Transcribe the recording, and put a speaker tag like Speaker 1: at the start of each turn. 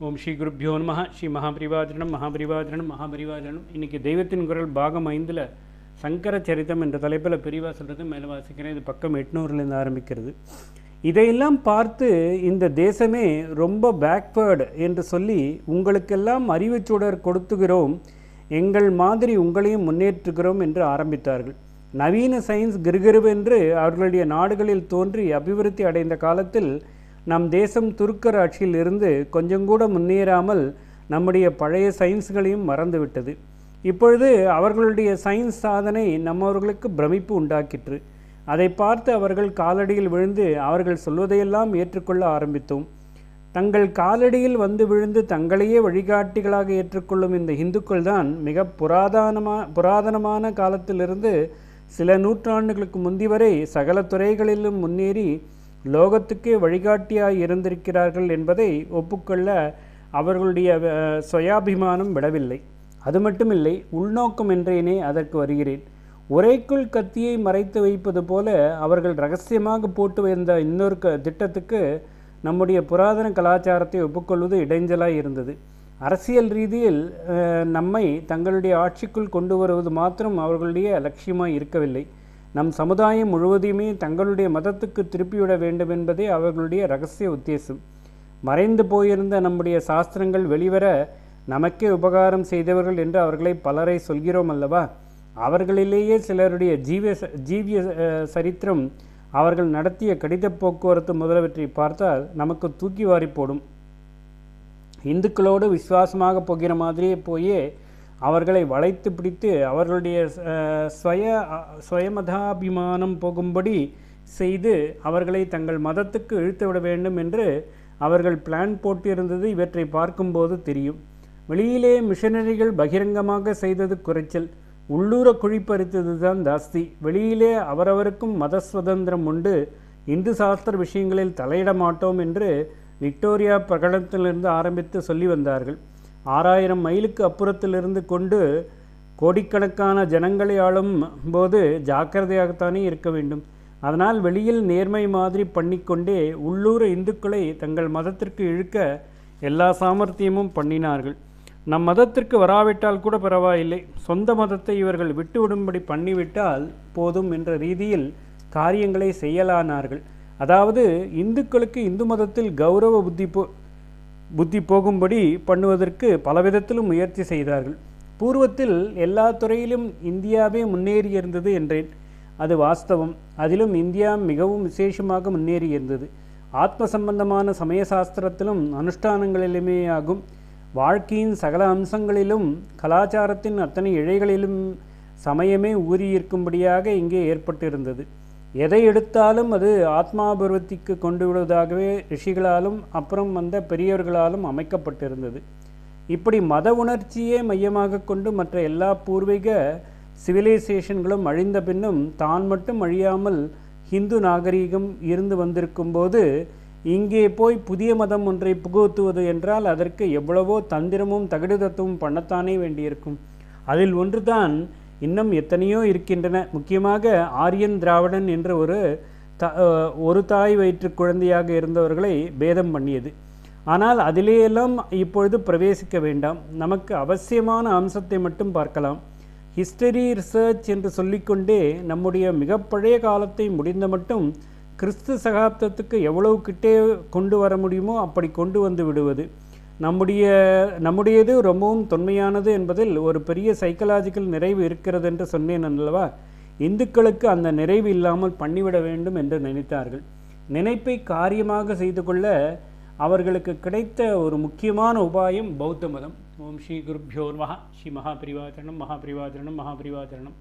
Speaker 1: ஓம் ஸ்ரீ குருப்யோ நம. ஸ்ரீ மகாபரிவாஜனம் மகாபரிவாஜனம் மகாபரிவாஜனம். இன்றைக்கி தெய்வத்தின் குரல் பாகம் 5 சங்கர சரித்தம் என்ற தலைப்பில் பிரிவாக சொல்கிறது மேலே வாசிக்கிறேன். இது பக்கம் 800லேருந்து ஆரம்பிக்கிறது. இதையெல்லாம் பார்த்து இந்த தேசமே ரொம்ப பேக்வேர்டு என்று சொல்லி உங்களுக்கெல்லாம் அறிவுச்சுடர் கொடுத்துகிறோம், எங்கள் மாதிரி உங்களையும் முன்னேற்றுகிறோம் என்று ஆரம்பித்தார்கள். நவீன சயின்ஸ் கிருகிருவென்று அவர்களுடைய நாடுகளில் தோன்றி அபிவிருத்தி அடைந்த காலத்தில் நம் தேசம் துருக்கர் ஆட்சியில் இருந்து கொஞ்சம் கூட முன்னேறாமல் நம்முடைய பழைய சயின்ஸ்களையும் மறந்துவிட்டது. இப்பொழுது அவர்களுடைய சயின்ஸ் சாதனை நம்மவர்களுக்கு பிரமிப்பு உண்டாக்கிற்று. அதை பார்த்து அவர்கள் காலடியில் விழுந்து அவர்கள் சொல்வதையெல்லாம் ஏற்றுக்கொள்ள ஆரம்பித்தோம். தங்கள் காலடியில் வந்து விழுந்து தங்களையே வழிகாட்டிகளாக ஏற்றுக்கொள்ளும் இந்த இந்துக்கள் தான் மிக புராதனமான காலத்திலிருந்து சில நூற்றாண்டுகளுக்கு முந்தி வரை சகல துறைகளிலும் முன்னேறி லோகத்துக்கே வழிகாட்டியாய் இருந்திருக்கிறார்கள் என்பதை ஒப்புக்கொள்ள அவர்களுடைய சுயாபிமானம் விடவில்லை. அது மட்டுமில்லை, உள்நோக்கம் என்றேனே அதற்கு வருகிறேன். உரைக்குள் கத்தியை மறைத்து வைப்பது போல அவர்கள் இரகசியமாக போட்டு வந்த இன்னொரு திட்டத்துக்கு நம்முடைய புராதன கலாச்சாரத்தை ஒப்புக்கொள்வது இடைஞ்சலாய் இருந்தது. அரசியல் ரீதியில் நம்மை தங்களுடைய ஆட்சிக்குள் கொண்டு வருவது மாத்திரம் அவர்களுடைய லட்சியமாய் இருக்கவில்லை. நம் சமுதாயம் முழுவதையுமே தங்களுடைய மதத்துக்கு திருப்பிவிட வேண்டும் என்பதே அவர்களுடைய இரகசிய உத்தேசம். மறைந்து போயிருந்த நம்முடைய சாஸ்திரங்கள் வெளிவர நமக்கே உபகாரம் செய்தவர்கள் என்று அவர்களை பலரை சொல்கிறோம் அல்லவா? அவர்களிலேயே சிலருடைய ஜீவிய சரித்திரம், அவர்கள் நடத்திய கடித போக்குவரத்து முதலவற்றை பார்த்தால் நமக்கு தூக்கி வாரி போடும். இந்துக்களோடு விசுவாசமாக போகிற மாதிரியே போயே அவர்களை வளைத்து பிடித்து அவர்களுடைய சுயமதாபிமானம் போகும்படி செய்து அவர்களை தங்கள் மதத்துக்கு இழுத்துவிட வேண்டும் என்று அவர்கள் பிளான் போட்டிருந்தது இவற்றை பார்க்கும்போது தெரியும். வெளியிலே மிஷனரிகள் பகிரங்கமாக செய்தது குறைச்சல், உள்ளூர குழிப்பறித்தது தான் ஜாஸ்தி. வெளியிலே அவரவருக்கும் மத சுதந்திரம் உண்டு, இந்து சாஸ்திர விஷயங்களில் தலையிட மாட்டோம் என்று விக்டோரியா பிரகடனத்திலிருந்து ஆரம்பித்து சொல்லி வந்தார்கள். 6000 மைலுக்கு அப்புறத்திலிருந்து கொண்டு கோடிக்கணக்கான ஜனங்களை ஆளும் போது ஜாக்கிரதையாகத்தானே இருக்க வேண்டும். அதனால் வெளியில் நேர்மை மாதிரி பண்ணிக்கொண்டே உள்ளூர இந்துக்களை தங்கள் மதத்திற்கு இழுக்க எல்லா சாமர்த்தியமும் பண்ணினார்கள். நம் மதத்திற்கு வராவிட்டால் கூட பரவாயில்லை, சொந்த மதத்தை இவர்கள் விட்டுவிடும்படி பண்ணிவிட்டால் போதும் என்ற ரீதியில் காரியங்களை செய்யலானார்கள். அதாவது இந்துக்களுக்கு இந்து மதத்தில் கௌரவ புத்தி போகும்படி பண்ணுவதற்கு பலவிதத்திலும் முயற்சி செய்தார்கள். பூர்வத்தில் எல்லா துறையிலும் இந்தியாவே முன்னேறியிருந்தது என்றேன். அது வாஸ்தவம். அதிலும் இந்தியா மிகவும் விசேஷமாக முன்னேறியிருந்தது. ஆத்ம சம்பந்தமான சமய சாஸ்திரத்திலும் அனுஷ்டானங்களிலுமே ஆகும், வாழ்க்கையின் சகல அம்சங்களிலும் கலாச்சாரத்தின் அத்தனை இழைகளிலும் சமயமே ஊறியிருக்கும்படியாக இங்கே ஏற்பட்டிருந்தது. எதை எடுத்தாலும் அது ஆத்மாபிருத்திக்கு கொண்டு விடுவதாகவே ரிஷிகளாலும் அப்புறம் வந்த பெரியவர்களாலும் அமைக்கப்பட்டிருந்தது. இப்படி மத உணர்ச்சியே மையமாக கொண்டு மற்ற எல்லா பூர்வீக சிவிலைசேஷன்களும் அழிந்த பின்னும் தான் மட்டும் அழியாமல் ஹிந்து நாகரீகம் இருந்து வந்திருக்கும் போது இங்கே போய் புதிய மதம் ஒன்றை புகுத்துவது என்றால் அதற்கு எவ்வளவோ தந்திரமும் தகுதிதத்துவம் பண்ணத்தானே வேண்டியிருக்கும். அதில் ஒன்றுதான் இன்னும் எத்தனையோ இருக்கின்றன. முக்கியமாக ஆரியன் திராவிடன் என்ற ஒரு தாய் வயிற்று குழந்தையாக இருந்தவர்களை பேதம் பண்ணியது. ஆனால் அதிலேயெல்லாம் இப்பொழுது பிரவேசிக்க வேண்டாம். நமக்கு அவசியமான அம்சத்தை மட்டும் பார்க்கலாம். ஹிஸ்டரி ரிசர்ச் என்று சொல்லிக்கொண்டே நம்முடைய மிக பழைய காலத்தை முடிந்த மட்டும் கிறிஸ்து சகாப்தத்துக்கு எவ்வளவு கிட்டே கொண்டு வர முடியுமோ அப்படி கொண்டு வந்து விடுவது. நம்முடையது ரொம்பவும் தொன்மையானது என்பதில் ஒரு பெரிய சைக்கலாஜிக்கல் நிறைவு இருக்கிறது என்று சொன்னேன் அல்லவா? இந்துக்களுக்கு அந்த நிறைவு இல்லாமல் பண்ணிவிட வேண்டும் என்று நினைத்தார்கள். நினைப்பை காரியமாக செய்து கொள்ள அவர்களுக்கு கிடைத்த ஒரு முக்கியமான உபாயம் பௌத்த மதம். ஓம் ஸ்ரீ குருப்யோ நம. ஸ்ரீ மகாபரிவாஜனம் மகாபரிவாஜனம் மகாபரிவாஜனம்.